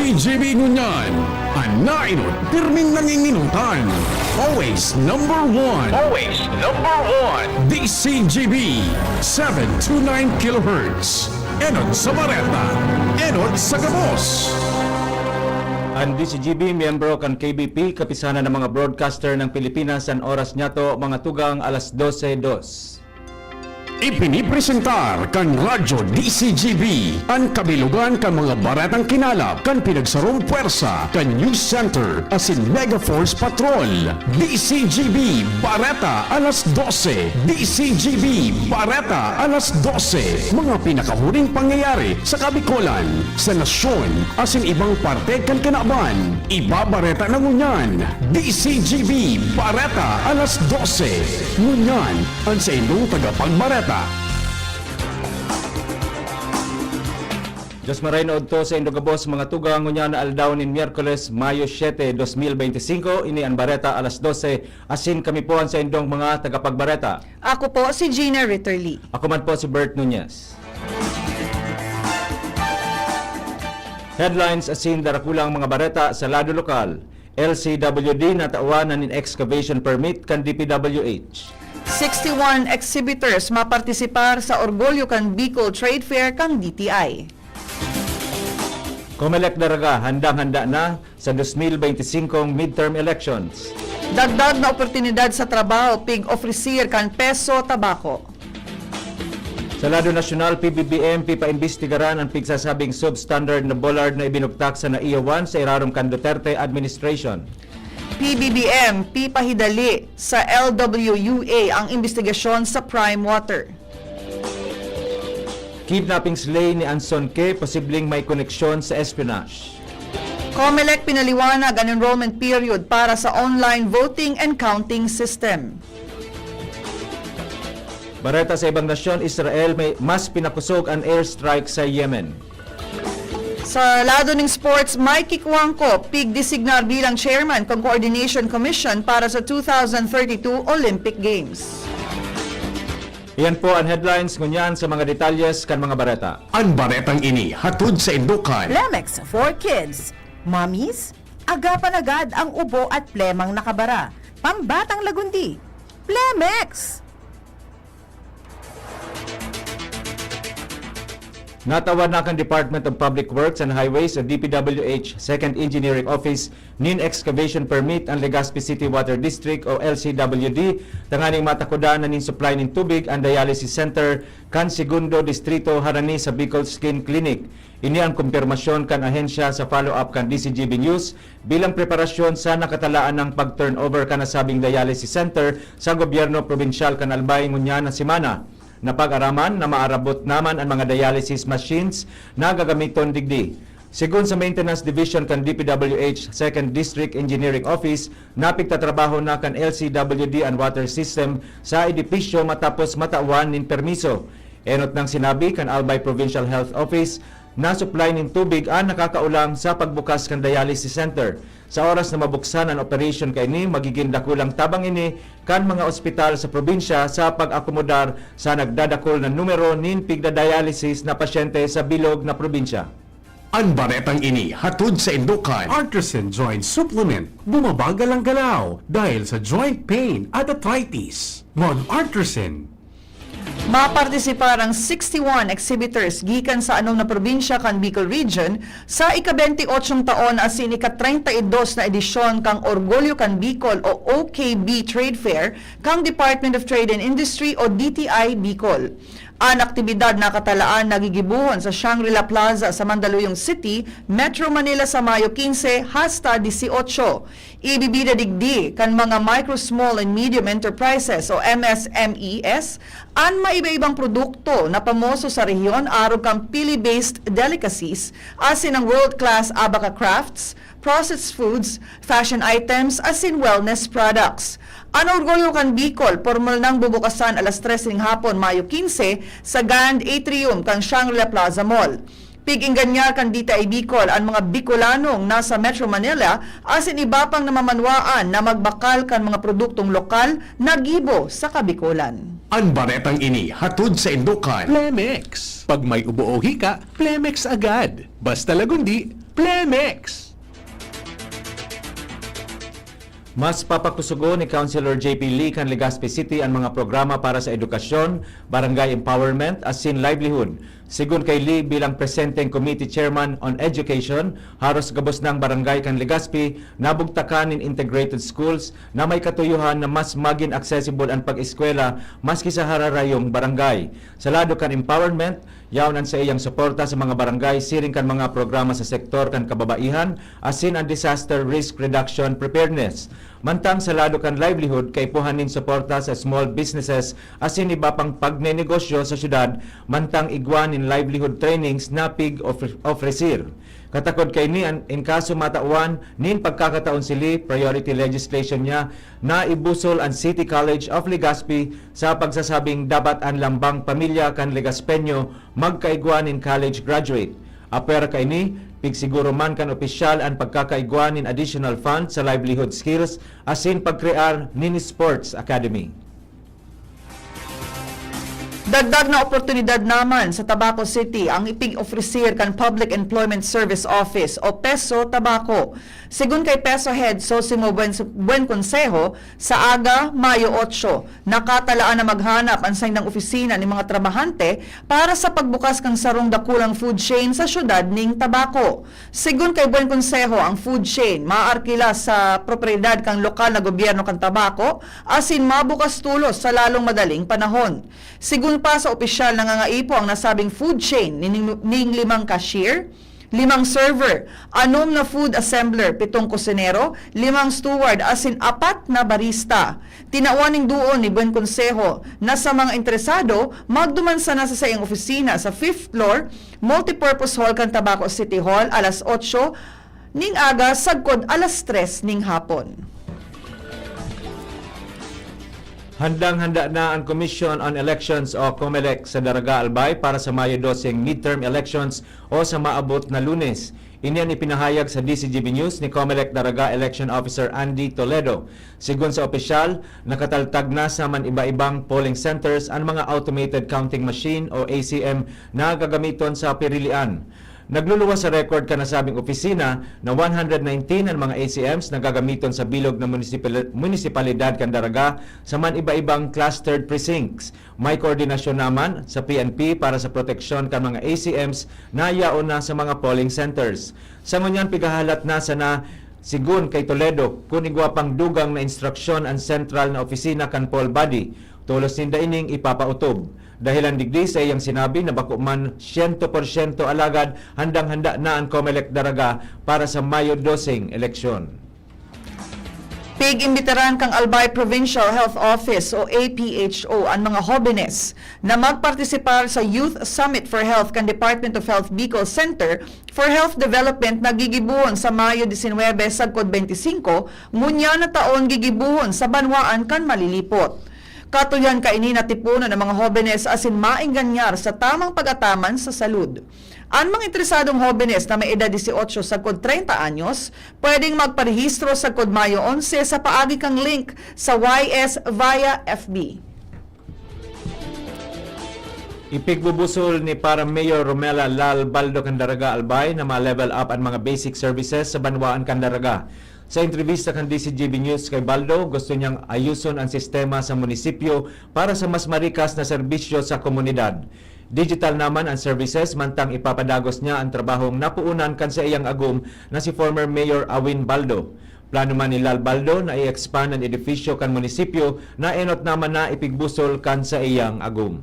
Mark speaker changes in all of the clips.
Speaker 1: DCGB Ngunyan, anainot pirming nanginginutan. Always number one. Always number one. DCGB 729 kHz. Enot sa Bareta, enot sa Gabos.
Speaker 2: Ang DCGB, miyembro kan KBP, kapisanan ng mga broadcaster ng Pilipinas, ang oras niya to, mga tugang alas 12:02.
Speaker 1: Ipinipresentar kan Radyo DCGB ang kabilugan kan mga baratang kinalap kan pinagsarong puwersa kan News Center asin Mega Force Patrol. DCGB Bareta alas 12. DCGB Bareta alas 12. Mga pinakahuling pangyayari sa Kabikulan, sa nasyon asin ibang parte kan Kanaban. Ibabareta ng Ngunyan. DCGB Bareta alas 12. Ngunyan ang sa inyong tagapagbareta.
Speaker 2: Diyos maray nood to sa Indogabos, mga tugang ngunyan na aldaw ni Miyerkules, Mayo 7, 2025. Ini ang bareta alas 12. Asin kami po ang sa indong mga tagapagbareta.
Speaker 3: Ako po si Gina Ritterly.
Speaker 2: Ako man po si Bert Nunez. Headlines asin darakulang mga bareta sa lado lokal. LCWD natauan ng excavation permit kan DPWH.
Speaker 3: 61 exhibitors mapartisipar sa Orgulyo kan Bicol Trade Fair kang DTI.
Speaker 2: Comelec Daraga handang-handa na sa 2025 midterm elections.
Speaker 3: Dagdag na oportunidad sa trabaho pig ofrecer kan Peso Tabako.
Speaker 2: Sa lado nasyonal, PBBM pipaimbestigaran ang pigsasabing substandard na bollard na ibinugtak sa naiyawan sa irarom kan Duterte administration.
Speaker 3: PBBM pipahidali sa LWUA ang investigasyon sa Prime Water.
Speaker 2: Kidnapping slay ni Anson K. posibleng may koneksyon sa espionage.
Speaker 3: Comelec pinaliwanag ang enrollment period para sa online voting and counting system.
Speaker 2: Bareta sa ibang nasyon, Israel may mas pinakusog ang airstrike sa Yemen.
Speaker 3: Sa lado ng sports, Mikey Cuangco pig-designar bilang chairman ng Coordination Commission para sa 2032 Olympic Games.
Speaker 2: Iyan po ang headlines ngunyan sa mga detalyes kan mga bareta.
Speaker 1: Ang baretang ini hatod sa Indukan.
Speaker 4: Plemex for Kids. Mommies, agapan agad ang ubo at plemang nakabara. Pambatang lagundi. Plemex!
Speaker 2: Natawan na kan Department of Public Works and Highways o DPWH 2nd Engineering Office nin excavation permit ang Legazpi City Water District o LCWD tanganing matakudan na nin supply nin tubig ang dialysis center kan Segundo Distrito Harani sa Bicol Skin Clinic. Ini ang kumpirmasyon kan ahensya sa follow-up kan DCGB News bilang preparasyon sa nakatalaan ng pag-turnover kan nasabing dialysis center sa gobyerno probinsyal kan Albay ngunyan na simana. Napag-araman na maarabot naman ang mga dialysis machines na gagamiton digdi. Sigun sa Maintenance Division kan DPWH 2nd District Engineering Office, napigtatrabaho na kan LCWD and Water System sa edipisyo matapos matawan nin permiso. Enot nang sinabi kan Albay Provincial Health Office na supply nin tubig ang nakakaulang sa pagbukas kan dialysis center. Sa oras na mabuksan ang operation kay ni, magiging dakulang tabang ini kan mga ospital sa probinsya sa pag-akomodar sa nagdadakol na numero nin pigda-dialysis na pasyente sa bilog na probinsya.
Speaker 1: Ang baretang ini hatod sa Indukan.
Speaker 5: Artisan Joint Supplement. Bumabagal ang galaw dahil sa joint pain at arthritis. Mon Artisan.
Speaker 3: Mapartisipar ang 61 exhibitors gikan sa anong na probinsya kan Bicol Region sa ika-28 taon asin ika-32 na edisyon kang Orgulyo kan Bicol o OKB Trade Fair kang Department of Trade and Industry o DTI Bicol. Ang aktibidad na katalaan nagigibuhon sa Shangri-La Plaza sa Mandaluyong City, Metro Manila sa Mayo 15 hasta 18. Ibibida digdi kan mga micro, small and medium enterprises o MSMEs ang maiba-ibang produkto na pamoso sa rehiyon aron kang Pili-based delicacies asin ang world-class abaca crafts, processed foods, fashion items asin wellness products. Ang Orgulyo kan Bicol, formal nang bubukasan alas 3 ng hapon, Mayo 15, sa Grand Atrium kan Shangri-La Plaza Mall. Pig-inganyar kan DTI Bicol ang mga Bicolanong nasa Metro Manila asin iba pang namamanwaan na magbakal kan mga produktong lokal na gibo sa Kabikulan.
Speaker 1: Ang baretang ini hatod sa Indukan.
Speaker 5: Plemex. Pag may ubo o hika, Plemex agad. Basta lagundi, Plemex!
Speaker 2: Mas papakusugo ni Councilor JP Lee kan Legazpi City ang mga programa para sa edukasyon, barangay empowerment, asin livelihood. Sigun kay Lee bilang presenting committee chairman on education, haros gabos ng barangay kan Legazpi nabugtakan in integrated schools na may katuyuhan na mas maging accessible ang pag-eskwela maski sa hararayong barangay. Sa lado kan empowerment, yawnan sa iyang suporta sa mga barangay siring kan mga programa sa sektor kan kababaihan asin ang disaster risk reduction preparedness. Mantang sa lado kan livelihood kay puhanin suporta sa small businesses asin iba pang pagnenegosyo sa syudad mantang igwanin livelihood trainings na pig ofrecer. Katakod kay ni in kaso matauan nin pagkakataon sili priority legislation niya na ibusol ang City College of Legazpi sa pagsasabing dapat ang lambang pamilya kan Legazpeño magkaigwanin college graduate. Apera kay ni pigsiguro man kan opisyal ang pagkakaigwanin additional funds sa livelihood skills asin pagkrear nin sports academy.
Speaker 3: Dagdag na oportunidad naman sa Tabaco City ang ipig-ofrecer kan Public Employment Service Office o PESO Tabaco. Sigun kay PESO Head Sosimo Buen Consejo, sa aga, Mayo 8, nakatalaan na maghanap ang ng opisina ni mga trabahante para sa pagbukas kang sarong dakulang food chain sa syudad ning Tabaco. Sigun kay Buen Consejo, ang food chain maaarkila sa propriedad kang lokal na gobyerno kan Tabaco asin mabukas tulos sa lalong madaling panahon. Sigun pa sa opisyal na ngangaipo ang nasabing food chain ning 5 cashier, 5 server, 6 na food assembler, 7 kusinero, 5 steward, asin 4 na barista. Tinawaning doon ni Buen Consejo na sa mga interesado, magdumansa na sa iyang opisina sa 5th floor, multipurpose hall kan Tabaco City Hall, alas 8 ning aga, sagkod alas 3 ning hapon.
Speaker 2: Handang-handa na ang Commission on Elections o COMELEC sa Daraga Albay para sa Mayo 12 midterm elections o sa maabot na Lunes. Iniyan ipinahayag sa DCGB News ni COMELEC Daraga Election Officer Andy Toledo. Sigun sa opisyal, nakataltag na sa man iba-ibang polling centers ang mga automated counting machine o ACM na gagamiton sa pirilian. Nagluluwas sa record ka nasabing opisina na 119 ang mga ACMs na gagamiton sa bilog na munisipalidad kan Daraga sa man iba-ibang clustered precincts. May koordinasyon naman sa PNP para sa proteksyon kan mga ACMs na yaon na sa mga polling centers. Sa ngunyan pigahalat na sana sigun kay Toledo kung igwapang dugang na instruksyon ang sentral na opisina kan poll body. Tulos ninda ining ipapautob. Dahilan digdi sa iyang sinabi na bako man 100% alagad handang-handa na ang COMELEC Daraga para sa Mayo 12 eleksyon.
Speaker 3: Pig-imbitaran kang Albay Provincial Health Office o APHO ang mga hobenes na magpartisipar sa Youth Summit for Health kan Department of Health Bicol Center for Health Development na gigibuhon sa Mayo 19 sagkod 25, ngunya na taon gigibuhon sa Banwaan kan Malilipot. Katuyan kaini na tipuno ng mga hobenes asin mainganyar sa tamang pag-ataman sa salud. Ang mga interesadong hobenes na may edad 18 sagkod 30 anyos, pwedeng magparehistro sagkod Mayo 11 sa paagi kang link sa YS via FB.
Speaker 2: Ipigbubusol ni para Mayor Romela Lal Baldo Candaraga Albay na ma-level up ang mga basic services sa Banwaan Candaraga. Sa entrevista kan DCGB News kay Baldo, gusto niyang ayuson ang sistema sa munisipyo para sa mas marikas na serbisyo sa komunidad. Digital naman ang services mantang ipapadagos niya ang trabahong napuunan kan sa iyang agum na si former Mayor Awin Baldo. Plano man ni Lal Baldo na i-expand ang edifisyo kan munisipyo na enot naman na ipigbusol kan sa iyang agum.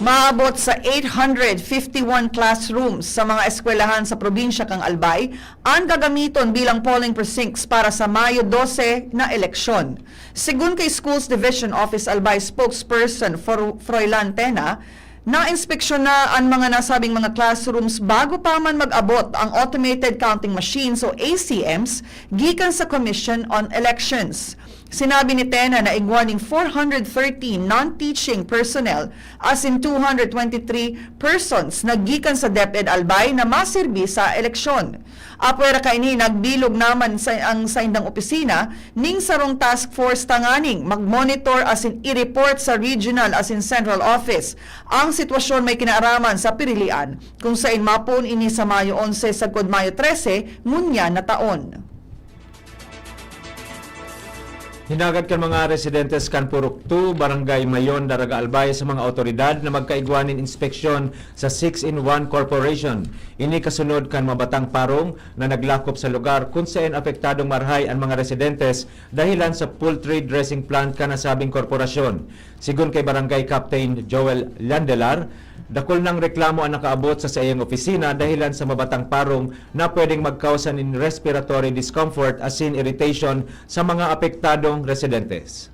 Speaker 3: Maabot sa 851 classrooms sa mga eskwelahan sa probinsya kang Albay ang gagamiton bilang polling precincts para sa Mayo 12 na eleksyon. Sigun kay Schools Division Office Albay spokesperson Froilan Tena, na-inspeksyon na ang mga nasabing mga classrooms bago pa man mag-abot ang automated counting machines o ACMs gikan sa Commission on Elections. Sinabi ni Tena na igwaning 413 non-teaching personnel as in 223 persons naggikan sa DepEd Albay na masirbi sa eleksyon. Apwera kaini nagbilog naman ang sa indang opisina ning sarong task force tanganing mag-monitor as in i-report sa regional as in central office ang sitwasyon may kinaaraman sa pirilian kung saan mapon ini sa Mayo 11 sagkod Mayo 13 ngunya na taon.
Speaker 2: Hinagad kan mga residentes kan Purok 2, Barangay Mayon, Daraga Albay sa mga otoridad na magkaigwanin inspeksyon sa 6-in-1 Corporation. Ini kasunod kan mabatang parong na naglakop sa lugar kung saan apektadong marhay ang mga residentes dahilan sa poultry dressing plant kan nasabing korporasyon. Sigun kay Barangay Captain Joel Landelar, dakol ng reklamo ang nakaabot sa iyang opisina dahilan sa mabatang parong na pwedeng magkausan in respiratory discomfort as in irritation sa mga apektadong residentes.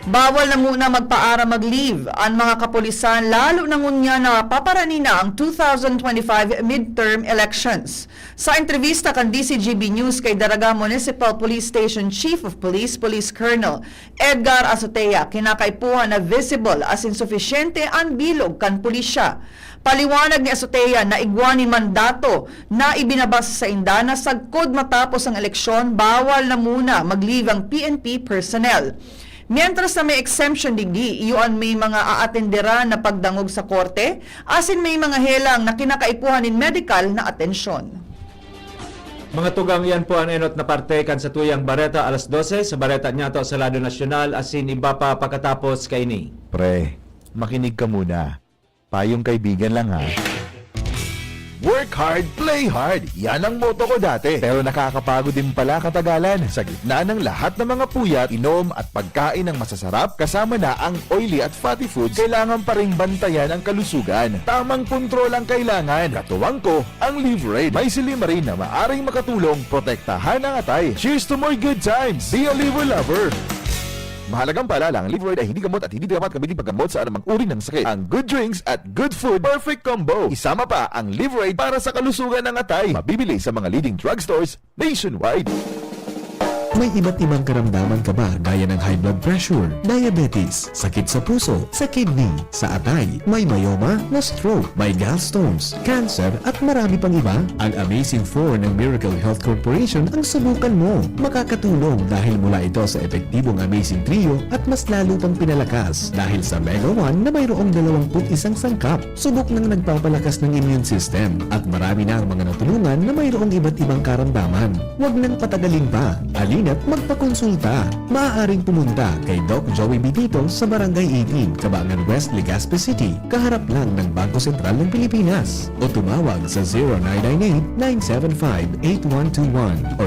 Speaker 3: Bawal na muna magpaara mag-leave ang mga kapulisan lalo na ngunya na paparani na ang 2025 midterm elections. Sa entrevista kan DCGB News kay Daraga Municipal Police Station Chief of Police, Police Colonel Edgar Azotea, kinakaipuhan na visible as insufisyente ang bilog kan pulisya. Paliwanag ni Azotea na igwanin mandato na ibinabasa sa inda na sagkod matapos ang eleksyon, bawal na muna mag-leave ang PNP personnel. Mientras na may exemption digi, iyon may mga aatendera na pagdangog sa korte, asin may mga helang na kinakaipuhan in medical na atensyon.
Speaker 2: Mga tugang yan po ang enot na parte kan sa tuyang Bareta alas 12 sa Bareta Nyato sa Lado Nasyonal asin iba pa pagkatapos kaini.
Speaker 6: Pre, makinig ka muna. Payong kaibigan lang ha. Work hard, play hard. Yan ang motto ko dati. Pero nakakapagod din pala katagalan. Sa gitna ng lahat ng mga puyat, inom at pagkain ng masasarap, kasama na ang oily at fatty foods, kailangan pa ring bantayan ang kalusugan. Tamang kontrol ang kailangan. Katuwang ko, ang Live May Silimarin na maaring makatulong protektahan ang atay. Cheers to more good times. Be a liver lover. Mahalagang paalala, ang Live ay hindi gamot at hindi dapat gamitin paggamot sa anumang uri ng sakit. Ang good drinks at good food, perfect combo. Isama pa ang Live para sa kalusugan ng atay. Mabibili sa mga leading drugstores nationwide.
Speaker 1: May iba't ibang karamdaman ka ba gaya ng high blood pressure, diabetes, sakit sa puso, sa kidney, sa atay, may myoma, na stroke, may gallstones, cancer at marami pang iba? Ang Amazing 4 ng Miracle Health Corporation ang subukan mo. Makakatulong dahil mula ito sa epektibong Amazing Trio at mas lalo pang pinalakas dahil sa Mega 1 na mayroong 21 sangkap. Subok ng nagpapalakas ng immune system at marami na ang mga natulungan na mayroong iba't ibang karamdaman. Huwag nang patagalin pa. At magpakonsulta. Maaaring pumunta kay Doc Joey Bitito sa Barangay 18, Cabangan West, Legazpi City, kaharap lang ng Bangko Sentral ng Pilipinas. O tumawag sa 0998-975-8121 or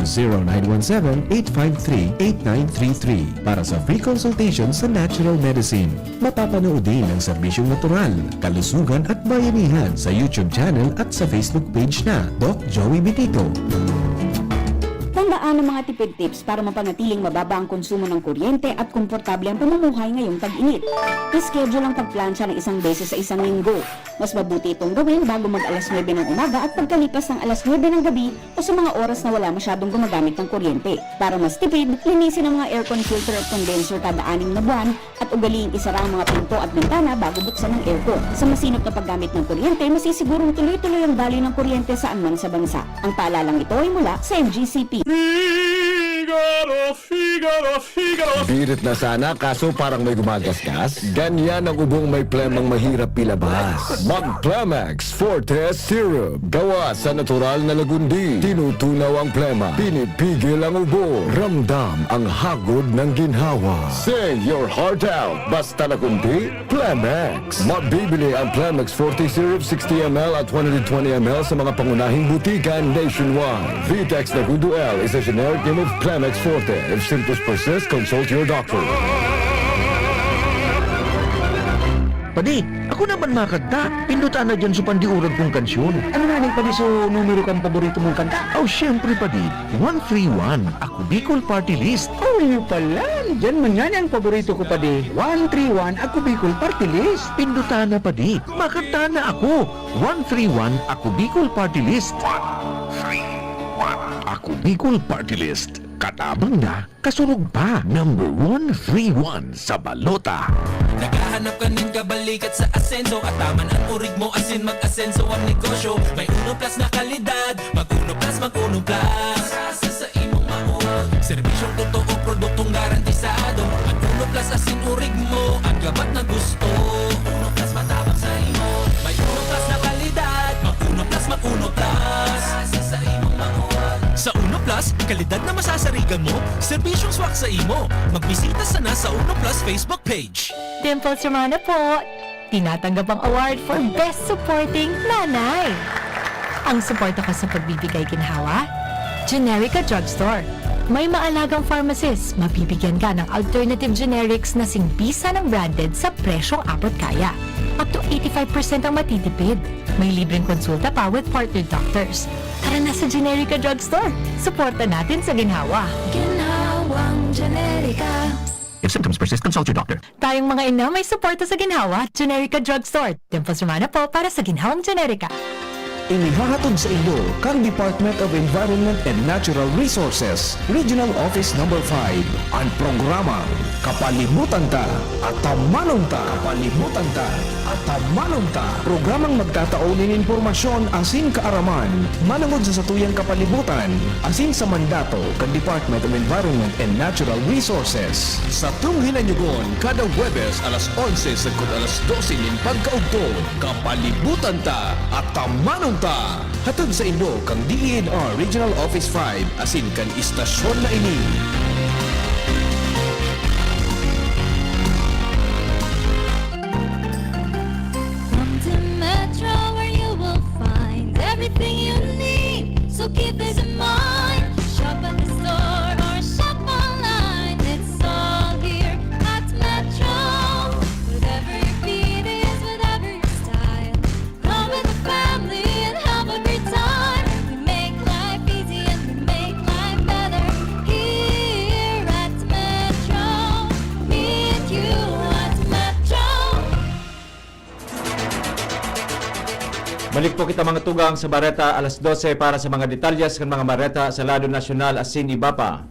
Speaker 1: 0917-853-8933 para sa free consultation sa natural medicine. Mapapanood din ang serbisyong natural, kalusugan at bayanihan sa YouTube channel at sa Facebook page na Doc Joey Bitito.
Speaker 7: Tandaan ang mga tipid tips para mapanatiling mababa ang konsumo ng kuryente at komportable ang pamumuhay ngayong tag-init. I-schedule ang pagplansya ng isang beses sa isang linggo. Mas mabuti itong gawin bago mag-alas 9 ng umaga at pagkalipas ng alas 9 ng gabi o sa mga oras na wala masyadong gumagamit ng kuryente. Para mas tipid, linisin ang mga aircon filter at condenser kada 6 na buwan at ugaliing isara ang mga pinto at bintana bago buksan ng aircon. Sa masinop na paggamit ng kuryente, masisigurong tuloy-tuloy ang daloy ng kuryente saan man sa bansa. Ang paalalang ito ay mula sa MGCP.
Speaker 8: Birit na sana kaso parang may gumagasgas. Ganyan ang ubong may plemang mahirap pilabas. Mag-Plemex Forte Syrup. Gawa sa natural na lagundi. Tinutunaw ang plema. Pinipigil ang ubo. Ramdam ang hagod ng ginhawa. Sing your heart out. Basta lagundi, Plemex. Mabibili ang Plemex Forte Syrup 60 ml at 120 ml sa mga pangunahing butikan nationwide. Vitex Lagundo L is a generic name of Plemex Forte. If symptoms persist, consult your doctor.
Speaker 9: Padi, ako naman makanta. Pindutan na dyan sa pandiurag kong kansyon. Ano nga padi so numero kang paborito mong kanta? Oh, syempre padi. 131, ako Bicol Party List. Oh, yun pala. Diyan man yan ang paborito ko padi. 131, ako Bicol Party List. Pindutan na padi. Makanta na ako. 131, ako Bicol Party List. 131, ako Bicol Party List. Katabang na, kasurog pa. Number 131 sa balota.
Speaker 10: Naghahanap ka ng kabalikat sa asenso at taman ang urig mo asin mag-asenso ang negosyo. May uno plus na kalidad, mag-uno plus, mag-uno plus. Asa sa imong mauod, serbisyong totoo, produktong garantisado. Mag-uno plus asin urig mo, ang gabat na gusto. Uno plus matabang sa imo, may uno plus na kalidad. Mag-uno plus, mag-uno plus. Asa sa imong mauod. Sa Uno Plus, kalidad na masasarigan mo, serbisyong swak sa imo. Magbisita sana sa Uno Plus Facebook page.
Speaker 11: Dimples Romana po, tinatanggap ang award for Best Supporting Nanay. Ang suporta ko sa pagbibigay ginhawa, Generica Drugstore. May maalagang pharmacist, mabibigyan ka ng alternative generics na singbisa ng branded sa presyong abot kaya. Up to 85% ang matitipid. May libreng konsulta pa with partner doctors. Tara na sa Generica Drugstore. Suporta natin sa ginhawa. Ginhawang Generica.
Speaker 9: If symptoms persist, consult your doctor.
Speaker 11: Tayong mga ina may suporta sa ginhawa, Generica Drugstore. Dimples Romana po para sa ginhawang Generica.
Speaker 1: Inihahatod sa inyo kang Department of Environment and Natural Resources, Regional Office No. 5. Ang programa, Kapalibutan Ta at Tamanong Ta. Kapalibutan Ta at Tamanong Ta. Programang magtataon ng impormasyon asin kaaraman, manangod sa satuyang kapalibutan, asin sa mandato kang Department of Environment and Natural Resources. Sa tunghinanyugon, kada Huwebes alas 11 sa alas 12 ng pagkaugto, Kapalibutan Ta at Tamanong Ta. Hatod sa Indo kang DENR Regional Office 5 asin kan istasyon na ini.
Speaker 11: Come to Metro where you will find everything you need. So keep this in mind. Shop at the store or shop online. It's all here at Metro. Whatever your beat is, whatever your style. Come with the family and have a great time. We make life easy and we make life better here at Metro. Me and you at Metro.
Speaker 2: Balik po kita mga tugang sa Bareta alas 12 para sa mga detalyas ng mga Bareta sa lado nasyonal asin iba pa.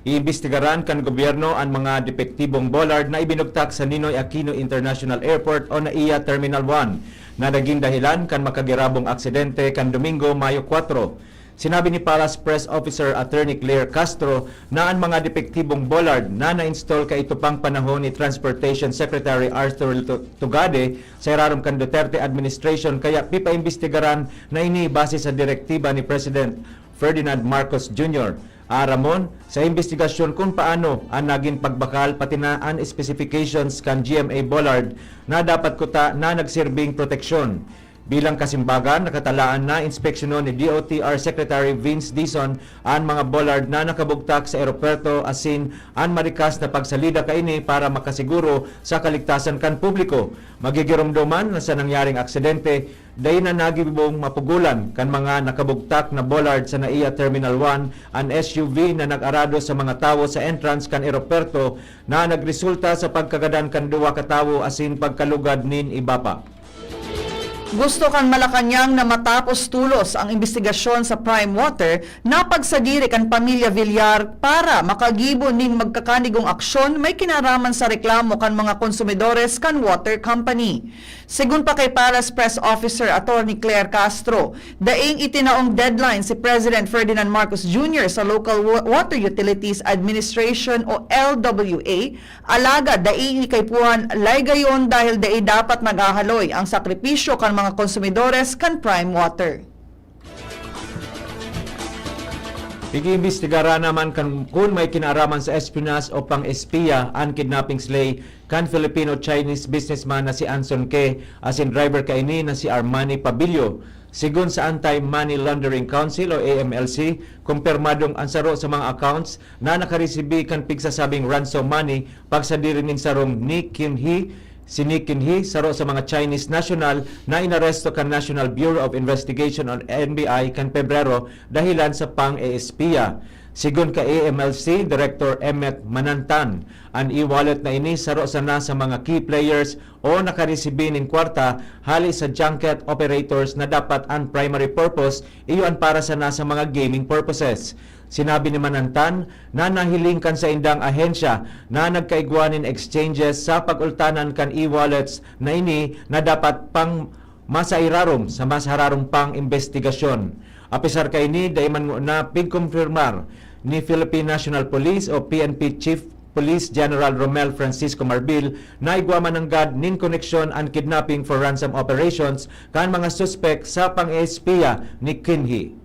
Speaker 2: Iimbestigaran kan gobyerno ang mga depektibong bollard na ibinugtak sa Ninoy Aquino International Airport o NAIA Terminal 1 na naging dahilan kan makagirabong aksidente kan Domingo, Mayo 4. Sinabi ni Palace Press Officer Attorney Claire Castro na ang mga depektibong bollard na na-install ka ito pang panahon ni Transportation Secretary Arthur Tugade sa irarom kan Duterte administration kaya pipaimbestigaran na ini base sa direktiba ni President Ferdinand Marcos Jr. Aramon sa investigasyon kung paano ang naging pagbakal pati na ang specifications kan GMA bollard na dapat kuta na nagsirbing proteksyon. Bilang kasimbagan, nakatalaan na inspeksyonon ni DOTR Secretary Vince Dizon ang mga bollard na nakabugtak sa aeropuerto asin ang marikas na pagsalida kaini para makasiguro sa kaligtasan kan publiko. Magigiromdoman na sa nangyaring aksidente, dahi na nagibong mapugulan kan mga nakabugtak na bollard sa NAIA Terminal 1 ang SUV na nag-arado sa mga tawo sa entrance kan aeropuerto na nagresulta sa pagkagadan kan duwa ka tawo asin pagkalugad nin iba pa.
Speaker 3: Gusto kan Malacañang na matapos tulos ang investigasyon sa Prime Water na pagsadiri kan Pamilya Villar para makagibo ning magkakanigong aksyon may kinaraman sa reklamo kan mga konsumidores kan water company. Sigun pa kay Palace Press Officer Attorney Claire Castro, daing itinaong deadline si President Ferdinand Marcos Jr. sa Local Water Utilities Administration o LWA, alaga daing ikaypuhan laygayon dahil daing dapat mag-ahaloy ang sakripisyo kan mga konsumidores kan Prime Water.
Speaker 2: Igiimbestigara naman kung may kinaraman sa espionage o pang-espiya ang kidnapping slay kan Filipino-Chinese businessman na si Anson Ke asin driver kaini na si Armani Pabilio. Sigun sa Anti-Money Laundering Council o AMLC, kumpirmadong ansaro sa mga accounts na nakaresibi kan pigsasabing ransom money pagsadiri nin sarong ni Kim Hee, si Nick Kinhee, saro sa mga Chinese national na inaresto kan National Bureau of Investigation o NBI kan Pebrero dahilan sa pang-espiya. Sigon ka AMLC Director Emmet Manantan, ang e-wallet na ini saro sana sa mga key players o nakaresibin in kwarta hali sa junket operators na dapat ang primary purpose iyon para sana sa mga gaming purposes. Sinabi ni Manantan na nahilingkan sa indang ahensya na nagkaigwanin exchanges sa pag-ultanan kan e-wallets na ini na dapat pang masairarom sa mas hararong pang investigasyon. Apisar kay ni dayman na pigkonfirmar ni Philippine National Police o PNP Chief Police General Romel Francisco Marbil na igwaman ng GAD nin koneksyon and kidnapping for ransom operations kan mga suspect sa pang-espiya ni Kinhi.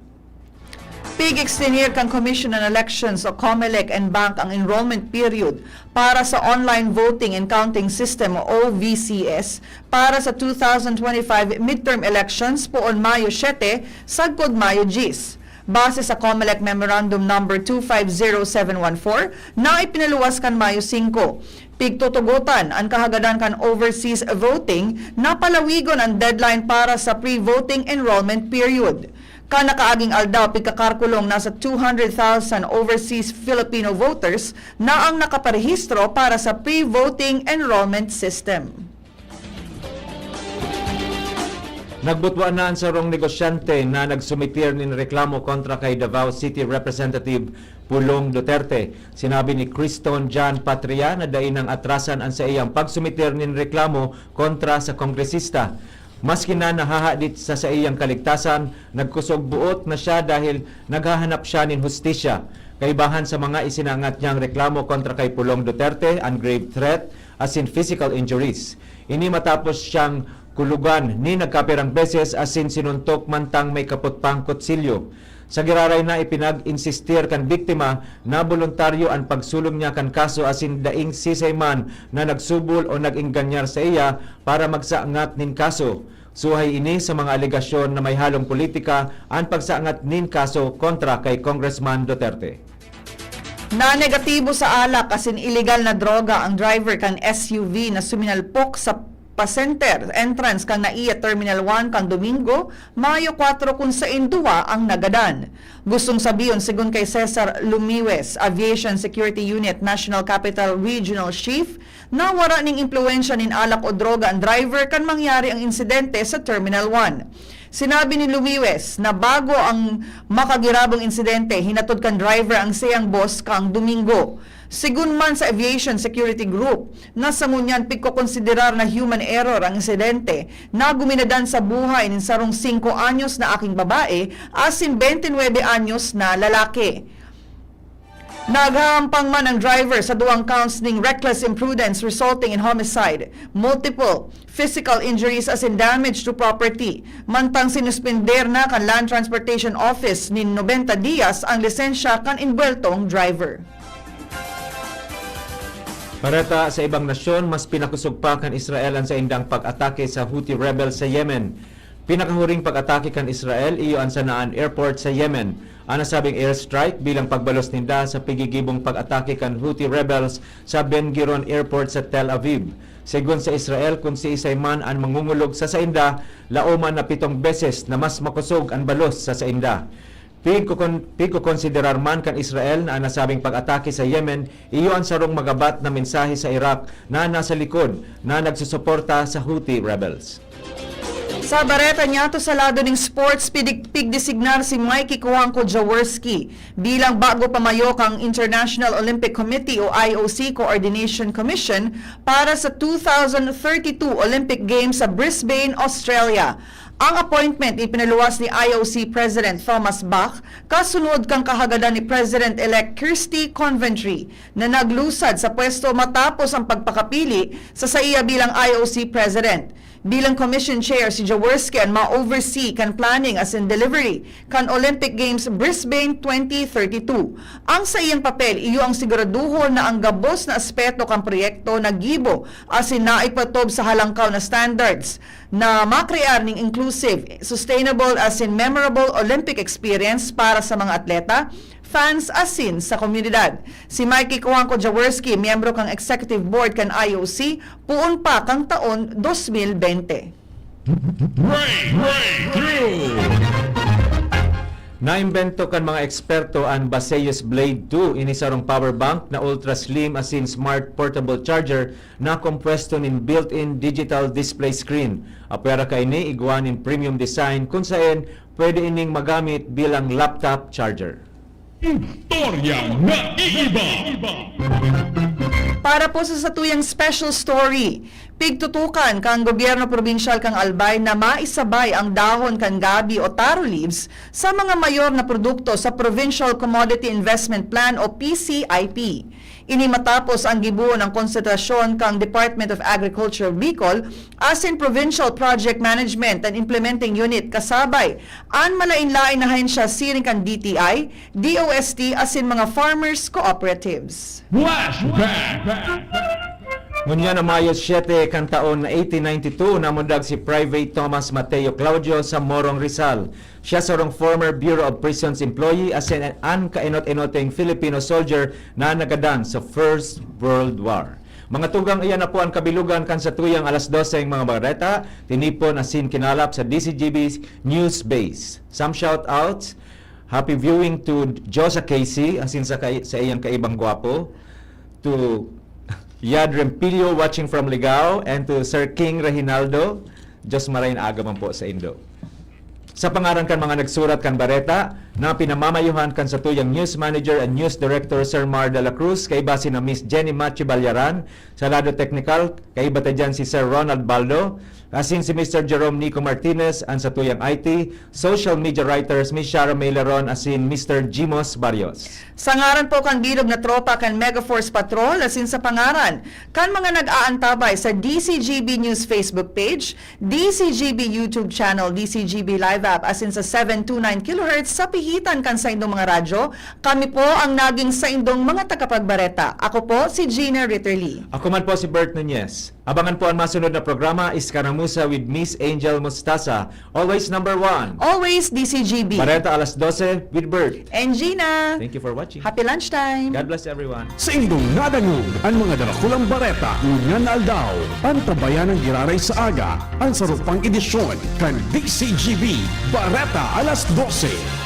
Speaker 3: Pig-extender kang Commission on Elections o COMELEC and Bank ang enrollment period para sa Online Voting and Counting System o OVCS para sa 2025 midterm elections poon Mayo 7 sagkod Mayo 10. Base sa COMELEC Memorandum Number 250714 na ipinaluwas kan Mayo 5. Pigtutugutan ang kahagadan kan overseas voting na palawigon ang deadline para sa pre-voting enrollment period. Kanakaaging aldaw pigkakarkulong nasa 200,000 overseas Filipino voters na ang nakaparehistro para sa pre-voting enrollment system.
Speaker 2: Nagbutwaan na ang sarong negosyante na nagsumitir ng reklamo kontra kay Davao City Representative Pulong Duterte. Sinabi ni Criston John Patria na dain ang atrasan ang sa iyang pagsumitir ng reklamo kontra sa kongresista. Maski na nahahadit sa iyang kaligtasan, nagkusog buot na siya dahil naghahanap siya ng hustisya. Kaibahan sa mga isinangat niyang reklamo kontra kay Pulong Duterte, ang grave threat as in physical injuries. Ini matapos siyang kulugan ni nagkapirang beses asin sinuntok mantang may kaputpang kutsilyo. Sa giraray na ipinag-insistir kan biktima na voluntaryo ang pagsulong niya kan kaso asin daing sisayman na nagsubol o nag-inganyar sa iya para magsaangat nin kaso. Suhay ini sa mga alegasyon na may halong politika ang pagsaangat nin kaso kontra kay Congressman Duterte.
Speaker 3: Na negatibo sa alak asin illegal na droga ang driver kan SUV na suminalpok sa pa-center entrance kang NAIA Terminal 1 kang Domingo, Mayo 4 kung sa Indua ang nagadan. Gustong sabiyon, sigun kay Cesar Lumiwes, Aviation Security Unit National Capital Regional Chief, na wara ning impluensya nin alak o droga ang driver kan mangyari ang insidente sa Terminal 1. Sinabi ni Lumiwes na bago ang makagirabong insidente, hinatod kan driver ang siyang boss kang Domingo. Sigun man sa Aviation Security Group, nasa ngunyan pigkokonsiderar na human error ang insidente na guminadan sa buhay ng sarong 5 anyos na aking babae asin 29 anyos na lalaki. Naghahampang man ang driver sa duwang counts ning reckless imprudence resulting in homicide, multiple physical injuries as in damage to property. Mantang sinuspender na kan Land Transportation Office nin 90 dias ang lisensya kan inbueltong driver.
Speaker 2: Pareta sa ibang nasyon, mas pinakusog pa kan Israel ang sa indang pag-atake sa Houthi rebels sa Yemen. Pinakahuring pag-atake kan Israel iyo ang Sanaan Airport sa Yemen. Ang nasabing airstrike bilang pagbalos ninda sa pigigibong pag-atake kan Houthi rebels sa Ben Gurion Airport sa Tel Aviv. Segun sa Israel, kung si Isayman ang mangungulog sa Sainda, lauman na 7 beses na mas makusog ang balos sa Sainda. Pigko-konsiderar man kan Israel na ang nasabing pag-atake sa Yemen, iyo ang sarong magabat na mensahe sa Iraq na nasa likod na nagsusuporta sa Houthi rebels.
Speaker 3: Sa bareta niya to sa lado ng sports, pigdesignar si Mikey Kuangko Jaworski bilang bago pamayok ang International Olympic Committee o IOC Coordination Commission para sa 2032 Olympic Games sa Brisbane, Australia. Ang appointment ipinaluwas ni IOC President Thomas Bach kasunod kang kahagadan ni President-elect Kirsty Coventry na naglusad sa pwesto matapos ang pagpakapili sa iya bilang IOC President. Bilang Commission Chair si Jaworski ang ma-oversee kan planning as in delivery kan Olympic Games Brisbane 2032. Ang sa iyang papel, iyo ang siguraduhon na ang gabos na aspeto kan proyekto na gibo as in naipatob sa halangkaw na standards na makrear ning inclusive, sustainable as in memorable Olympic experience para sa mga atleta, fans asin sa komunidad. Si Mikey Kuangko Jaworski, miyembro kang Executive Board kan IOC, puon pa kang taon 2020.
Speaker 2: Naimbento kan mga eksperto ang Baseus Blade 2 ini sarong power bank na ultra slim as in smart portable charger na kompwesto nin built-in digital display screen. Apera ka ini iguan in premium design kung saan pwede ining magamit bilang laptop charger.
Speaker 3: Para po sa satuyang special story, pigtutukan kang gobyerno probinsyal kang Albay na maisabay ang dahon kan gabi o taro leaves sa mga mayor na produkto sa Provincial Commodity Investment Plan o PCIP. Ini matapos ang gibuo ng konsentrasyon kang Department of Agriculture Bicol as in Provincial Project Management and Implementing Unit kasabay an malain-lain na ahensya siring kan DTI, DOST as in mga farmers cooperatives.
Speaker 2: Ngunya na Mayo 7 kan taon na 1892 namundag si Private Thomas Mateo Claudio sa Morong Rizal. Siya sarong former Bureau of Prisons employee as an kainot-inoteng Filipino soldier na nagadan sa First World War. Mga tugang iyan na po ang kabilugan kan sa tuyang alas 12 mga bareta, tinipon asin kinalap sa DCGB News Base. Some shout-outs, happy viewing to Josa Casey asin sa iyang kaibang gwapo, to Yad Rempilio watching from Ligao, and to Sir King Reginaldo. Diyos marayin aga man po sa Indo. Sa pangaran kan mga nagsurat kan bareta, na pinamamayuhan kan sa tuyang News Manager and News Director Sir Mar de la Cruz, kay base na Miss Jenny Machi Balyaran, sa lado technical, kay bata dyan si Sir Ronald Baldo, asin si Mr. Jerome Nico Martinez, ang sa tuyang IT, social media writers Miss Shara Maileron, asin Mr. Jimos Barrios.
Speaker 3: Sa ngaran po kan bilog na tropa kan Megaforce Patrol, asin sa pangaran kan mga nag-aantabay sa DCGB News Facebook page, DCGB YouTube channel, DCGB Live app, asin sa 729 kHz sa pihitan kan sa indong mga radyo, kami po ang naging sa indong mga tagapagbareta. Ako po si Gina Ritterly.
Speaker 2: Ako man po si Bert Nunez. Abangan po ang masunod na programa, Iskaramusa with Miss Angel Mustasa. Always number 1.
Speaker 3: Always DCGB.
Speaker 2: Bareta alas 12 with Bert.
Speaker 3: And Gina.
Speaker 2: Thank you for watching.
Speaker 3: Happy lunchtime.
Speaker 2: God bless everyone.
Speaker 1: Sa indong nadangog, ang mga dalakulang bareta, unyan aldaw, ang tabayan ng giraray sa aga, ang sarupang edisyon, kan DCGB, Bareta alas 12.